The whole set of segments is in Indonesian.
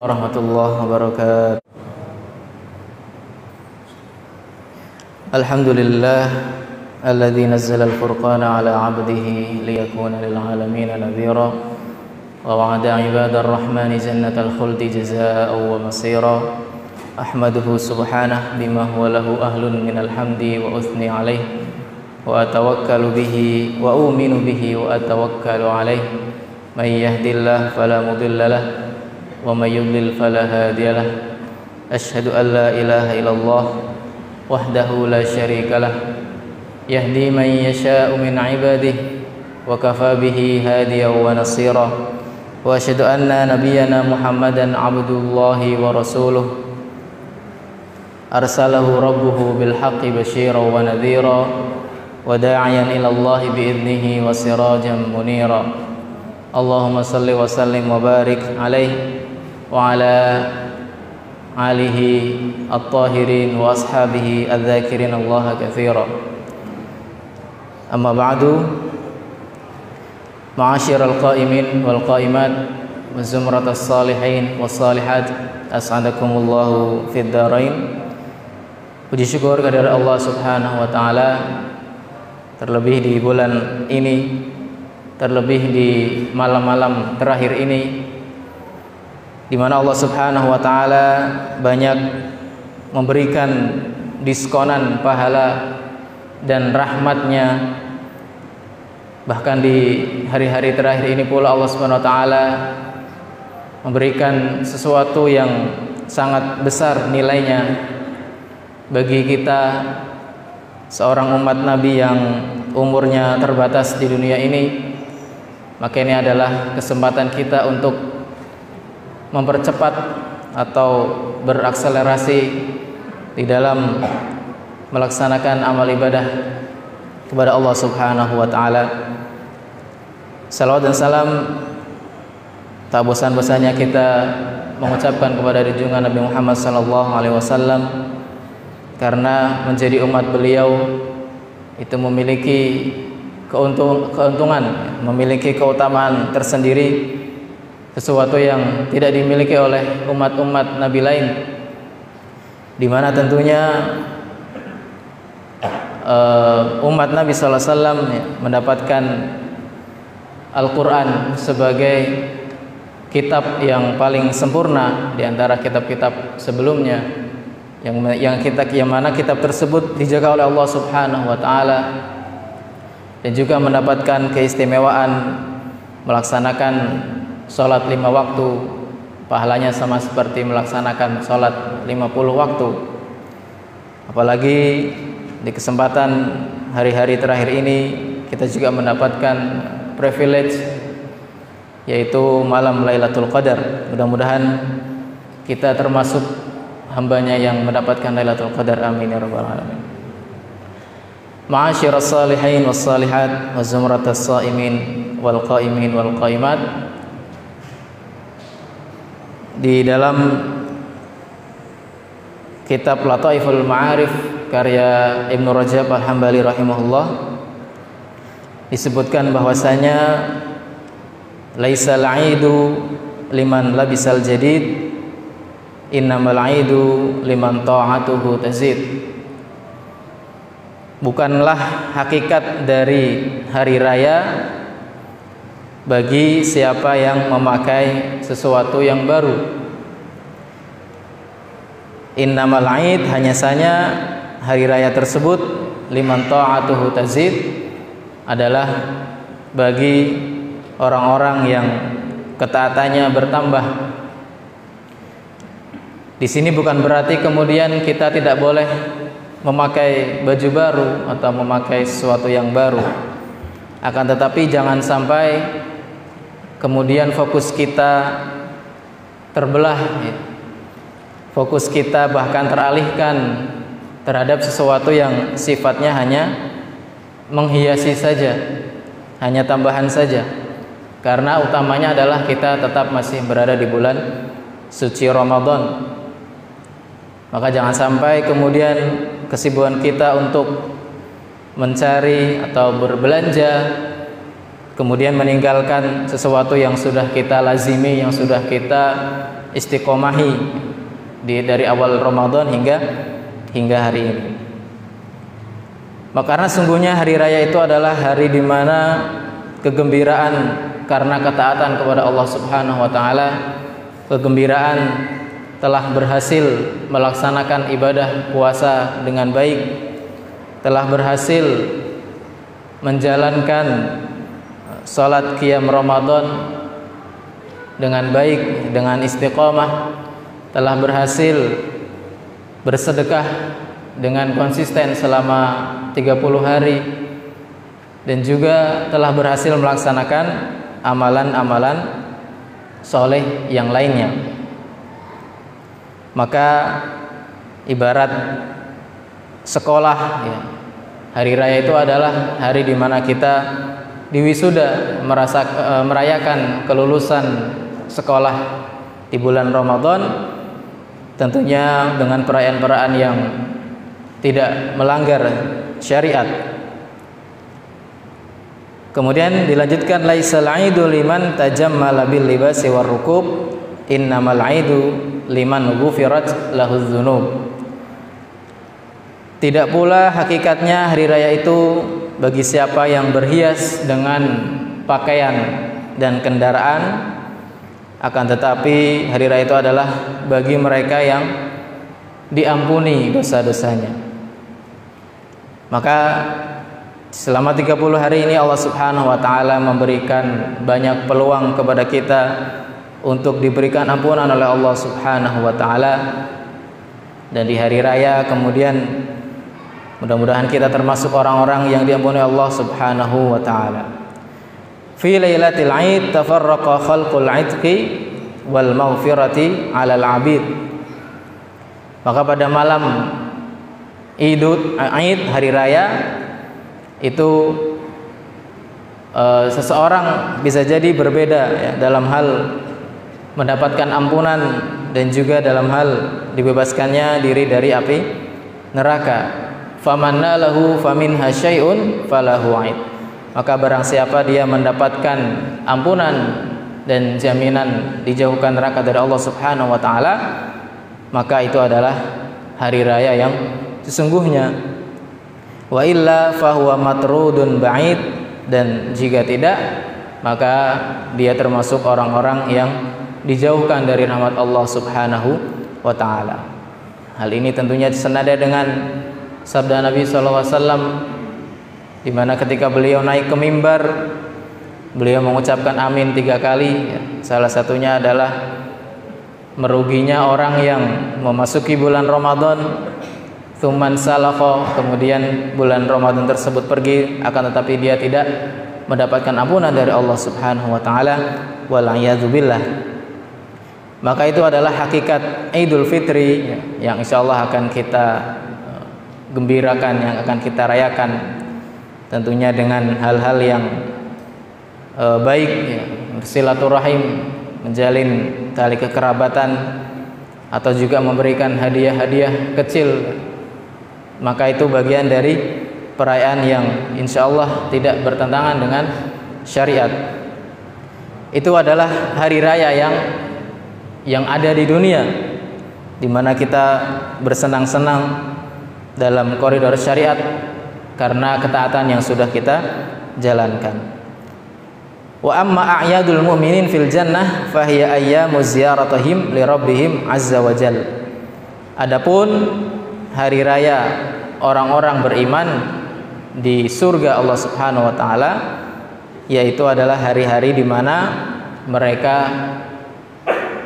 warahmatullahi wabarakatuh. Alhamdulillah alladzi nazzala al-furqana ala 'abdihi liyakuna lil 'alamin nadhira wa wa'ada 'ibadar rahmani jannatal khuldi jazaa'an wa masira. Ahmaduhu subhanahu bima huwa lahu ahlun minal hamdi wa uthni 'alaihi wa atawakkalu bihi wa uminu bihi wa atawakkalu 'alaihi. Man yahdihillahu fala mudilla lahu wa may yudlil fala hadiya lahu. Asyhadu an la ilaha illallah wahdahu la syarika lah, yahdi man yasha'u min 'ibadihi wa kafa bihi hadiyan wa nasira. Wa asyhadu anna nabiyyana Muhammadan 'abdullahi wa rasuluh arsalahu rabbuhu bil haqqi basyiran wa nadhira wa da'iyan ila Allah bi idnihi wa sirajan munira. Allahumma salli wa sallim wa barik alaihi wa ala alihi at-tahirin wa ashabihi adz-dzakirin Allah katsira. Amma ba'du, ma'asyiral qa'imin wal qa'imat wa zumratas salihin was salihat, as'adakumullahu fid dharain. Puji syukur kehadirat Allah Subhanahu wa taala, terlebih di bulan ini, terlebih di malam-malam terakhir ini, di mana Allah Subhanahu wa taala banyak memberikan diskonan pahala dan rahmatnya. Bahkan di hari-hari terakhir ini pula Allah Subhanahu wa taala memberikan sesuatu yang sangat besar nilainya bagi kita, seorang umat Nabi yang umurnya terbatas di dunia ini. Maka ini adalah kesempatan kita untuk mempercepat atau berakselerasi di dalam melaksanakan amal ibadah kepada Allah Subhanahu wa taala. Salawat dan salam tak bosan-bosannya kita mengucapkan kepada junjungan Nabi Muhammad sallallahu alaihi wasallam, karena menjadi umat beliau itu memiliki keuntungan, memiliki keutamaan tersendiri, sesuatu yang tidak dimiliki oleh umat-umat Nabi lain, di mana tentunya umat Nabi sallallahu alaihi wasallam mendapatkan Al-Quran sebagai kitab yang paling sempurna di antara kitab-kitab sebelumnya, yang mana kitab tersebut dijaga oleh Allah Subhanahu wa taala, dan juga mendapatkan keistimewaan melaksanakan sholat 5 waktu, pahalanya sama seperti melaksanakan sholat 50 waktu. Apalagi di kesempatan hari-hari terakhir ini kita juga mendapatkan privilege, yaitu malam Lailatul Qadar. Mudah-mudahan kita termasuk hambanya yang mendapatkan Lailatul Qadar, amin ya rabbal alamin. Ma'asyiras salihin was salihat wa zumratas shaimin wal qa'imin wal qa'imat. Di dalam kitab Lataiful Ma'arif karya Ibnu Rajab Al-Hambali rahimahullah disebutkan bahwasanya laisal 'aidu liman labisal jadid, innamal 'aidu liman ta'atuhu tazid. Bukanlah hakikat dari hari raya bagi siapa yang memakai sesuatu yang baru. Innamal 'aid, hanya saja hari raya tersebut, liman ta'atuhu tazid, adalah bagi orang-orang yang ketaatannya bertambah. Di sini bukan berarti kemudian kita tidak boleh memakai baju baru atau memakai sesuatu yang baru. Akan tetapi jangan sampai kemudian fokus kita terbelah, fokus kita bahkan teralihkan terhadap sesuatu yang sifatnya hanya menghiasi saja, hanya tambahan saja. Karena utamanya adalah kita tetap masih berada di bulan suci Ramadan. Maka jangan sampai kemudian kesibukan kita untuk mencari atau berbelanja kemudian meninggalkan sesuatu yang sudah kita lazimi, yang sudah kita istiqomahi dari awal Ramadan hingga hari ini. Maka karena sungguhnya hari raya itu adalah hari di mana kegembiraan karena ketaatan kepada Allah Subhanahu wa taala, kegembiraan telah berhasil melaksanakan ibadah puasa dengan baik, telah berhasil menjalankan salat qiyam Ramadan dengan baik, dengan istiqomah, telah berhasil bersedekah dengan konsisten selama 30 hari, dan juga telah berhasil melaksanakan amalan-amalan soleh yang lainnya. Maka ibarat sekolah ya, hari raya itu adalah hari di mana kita diwisuda, merayakan kelulusan sekolah di bulan Ramadan, tentunya dengan perayaan-perayaan yang tidak melanggar syariat. Kemudian dilanjutkan, laisal aidu liman tajammala bil libasi war rukub, innamal aidu liman ghufirat lahu dzunub. Tidak pula hakikatnya hari raya itu bagi siapa yang berhias dengan pakaian dan kendaraan, akan tetapi hari raya itu adalah bagi mereka yang diampuni dosa-dosanya. Maka selama 30 hari ini Allah Subhanahu wa taala memberikan banyak peluang kepada kita untuk diberikan ampunan oleh Allah Subhanahu wa taala. Dan di hari raya kemudian mudah-mudahan kita termasuk orang-orang yang diampuni Allah Subhanahu wa taala. Fi lailatul Aid tafarraqa khalqul 'idqi wal maghfirati 'alal 'abid. Maka pada malam Aid, hari raya itu seseorang bisa jadi berbeda ya, dalam hal mendapatkan ampunan dan juga dalam hal dibebaskannya diri dari api neraka. Famanna lahu faminha syai'un falahu 'aid. Maka barang siapa dia mendapatkan ampunan dan jaminan dijauhkan neraka dari Allah Subhanahu wa taala, maka itu adalah hari raya yang sesungguhnya. Wa illa fahuwa matrudun ba'id, dan jika tidak maka dia termasuk orang-orang yang dijauhkan dari rahmat Allah Subhanahu wa taala. Hal ini tentunya senada dengan sabda Nabi sallallahu alaihi wasallam, di mana ketika beliau naik ke mimbar, beliau mengucapkan amin 3 kali ya. Salah satunya adalah meruginya orang yang memasuki bulan Ramadan, tsumman salakha, kemudian bulan Ramadan tersebut pergi akan tetapi dia tidak mendapatkan ampunan dari Allah Subhanahu wa taala, wal a'yadzu billah. Maka itu adalah hakikat Idul Fitri yang insyaallah akan kita gembirakan, yang akan kita rayakan tentunya dengan hal-hal yang baik ya, bersilaturahim, menjalin tali kekerabatan, atau juga memberikan hadiah-hadiah kecil. Maka itu bagian dari perayaan yang insyaallah tidak bertentangan dengan syariat. Itu adalah hari raya yang ada di dunia, di mana kita bersenang-senang dalam koridor syariat karena ketaatan yang sudah kita jalankan. Wa amma a'yadul mu'minin fil jannah fahiya ayyamu ziyaratihim li rabbihim azza wa jalla. Adapun hari raya orang-orang beriman di surga Allah Subhanahu wa taala, yaitu adalah hari-hari di mana mereka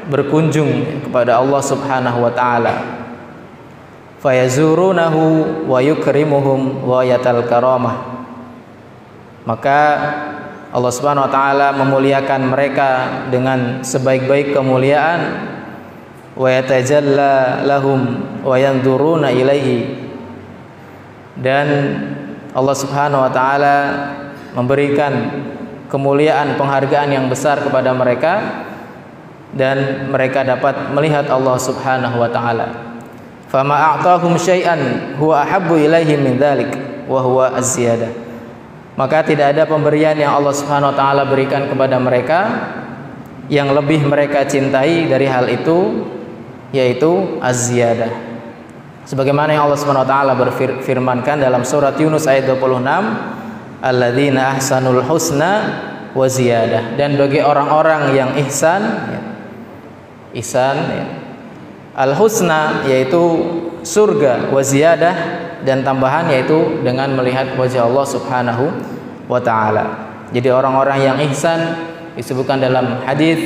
berkunjung kepada Allah Subhanahu wa taala. Fayazurunahu wa yukrimuhum wa yatal karamah. Maka Allah Subhanahu wa taala memuliakan mereka dengan sebaik-baik kemuliaan, wa yatajalla lahum wa yanzuruna ilaihi. Dan Allah Subhanahu wa taala memberikan kemuliaan, penghargaan yang besar kepada mereka, dan mereka dapat melihat Allah Subhanahu wa taala. Fama a'tahum syai'an huwa ahabbu ilaihim min dzalik wa huwa az-ziyadah. Maka tidak ada pemberian yang Allah Subhanahu wa taala berikan kepada mereka yang lebih mereka cintai dari hal itu, yaitu az-ziyadah. Sebagaimana yang Allah Subhanahu wa taala berfirmankan dalam surat Yunus ayat 26, alladzina ahsanul husna wa ziyadah. Dan bagi orang-orang yang ihsan, al-husna yaitu surga, wa ziyadah dan tambahan yaitu dengan melihat wajah Allah Subhanahu wa taala. Jadi orang-orang yang ihsan disebutkan dalam hadis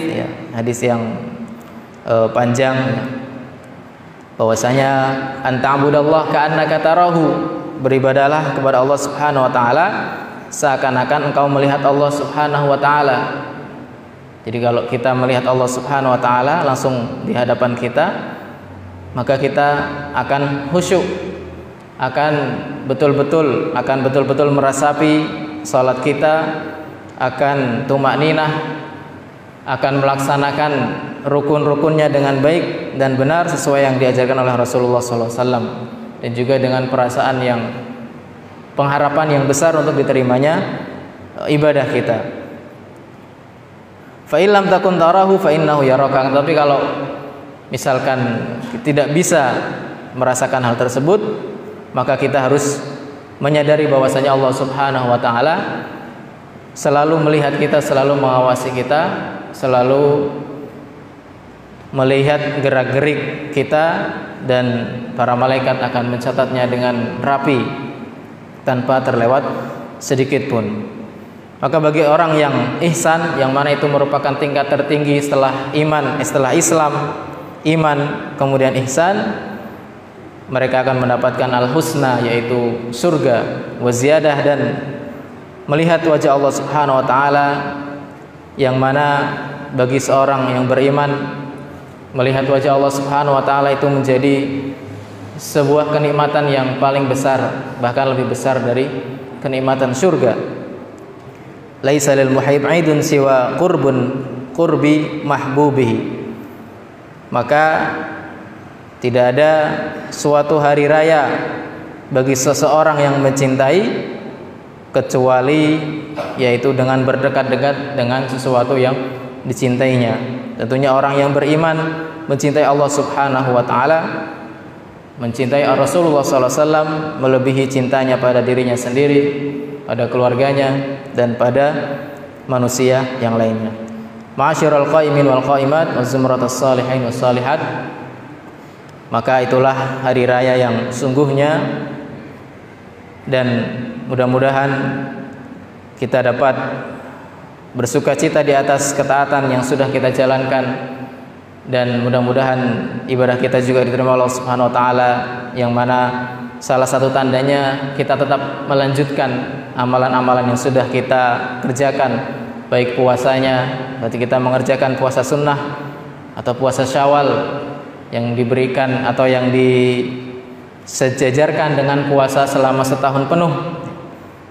hadis yang panjang bahwasanya anta'budallah ka'annaka tarahu, beribadahlah kepada Allah Subhanahu wa taala seakan-akan engkau melihat Allah Subhanahu wa taala. Jadi kalau kita melihat Allah Subhanahu wa taala langsung di hadapan kita, maka kita akan khusyuk, akan betul-betul meresapi salat kita, akan tumakninah, akan melaksanakan rukun-rukunnya dengan baik dan benar sesuai yang diajarkan oleh Rasulullah SAW, dan juga dengan perasaan yang pengharapan yang besar untuk diterimanya ibadah kita. Fa illam takun tarahu fa innahu yaraka. Tapi kalau misalkan tidak bisa merasakan hal tersebut, maka kita harus menyadari bahwasanya Allah Subhanahu wa taala selalu melihat kita, selalu mengawasi kita, selalu melihat gerak-gerik kita, dan para malaikat akan mencatatnya dengan rapi tanpa terlewat sedikit pun. Maka bagi orang yang ihsan, yang mana itu merupakan tingkat tertinggi setelah iman, setelah Islam, iman kemudian ihsan, mereka akan mendapatkan al-husna yaitu surga, wa ziyadah dan melihat wajah Allah Subhanahu wa taala, yang mana bagi seorang yang beriman melihat wajah Allah Subhanahu wa taala itu menjadi sebuah kenikmatan yang paling besar, bahkan lebih besar dari kenikmatan surga. Laisa lil muhib aidun siwa qurbi mahbubihi. Maka tidak ada suatu hari raya bagi seseorang yang mencintai kecuali yaitu dengan berdekat-dekat dengan sesuatu yang dicintainya. Tentunya orang yang beriman mencintai Allah Subhanahu wa taala, mencintai Rasulullah sallallahu alaihi wasallam melebihi cintanya pada dirinya sendiri, pada keluarganya dan pada manusia yang lainnya. Ma'asyiral qaimin wal qaimat wa zumratus salihin was salihat. Maka itulah hari raya yang sungguhnya, dan mudah-mudahan kita dapat bersukacita di atas ketaatan yang sudah kita jalankan, dan mudah-mudahan ibadah kita juga diterima Allah Subhanahu wa taala, yang mana salah satu tandanya kita tetap melanjutkan amalan-amalan yang sudah kita kerjakan, baik puasanya, berarti kita mengerjakan puasa sunnah atau puasa Syawal yang diberikan atau yang disejajarkan dengan puasa selama setahun penuh,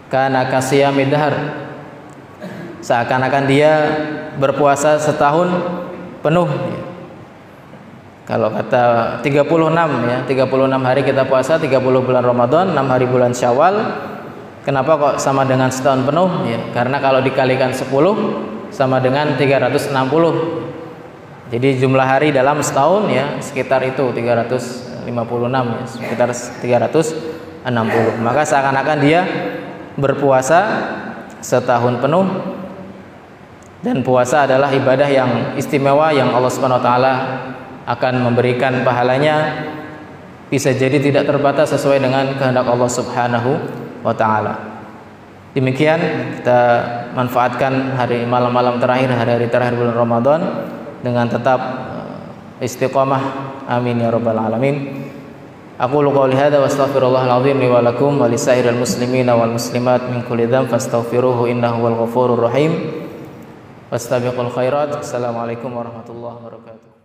kana kasiyamid dahr, seakan-akan dia berpuasa setahun penuh. Kalau kata 36 ya, 36 hari kita puasa, 30 bulan Ramadan, 6 hari bulan Syawal. Kenapa kok sama dengan setahun penuh? Ya, karena kalau dikalikan 10 sama dengan 360. Jadi jumlah hari dalam setahun ya sekitar itu 356 ya, sekitar 360. Maka seakan-akan dia berpuasa setahun penuh. Dan puasa adalah ibadah yang istimewa yang Allah Subhanahu wa taala akan memberikan pahalanya, bisa jadi tidak terbatas sesuai dengan kehendak Allah Subhanahu wa taala. Demikian kita manfaatkan hari malam-malam terakhir, hari-hari terakhir bulan Ramadan dengan tetap istiqamah. Amin ya rabbal alamin. Aqulu qouli hadza wa astaghfirullahal azim li wa lakum wa lisairil muslimina wal muslimat min kulli dhanb fastaghfiruhu innahu wal ghafurur rahim. Wastabiqul khairat. Assalamualaikum warahmatullahi wabarakatuh.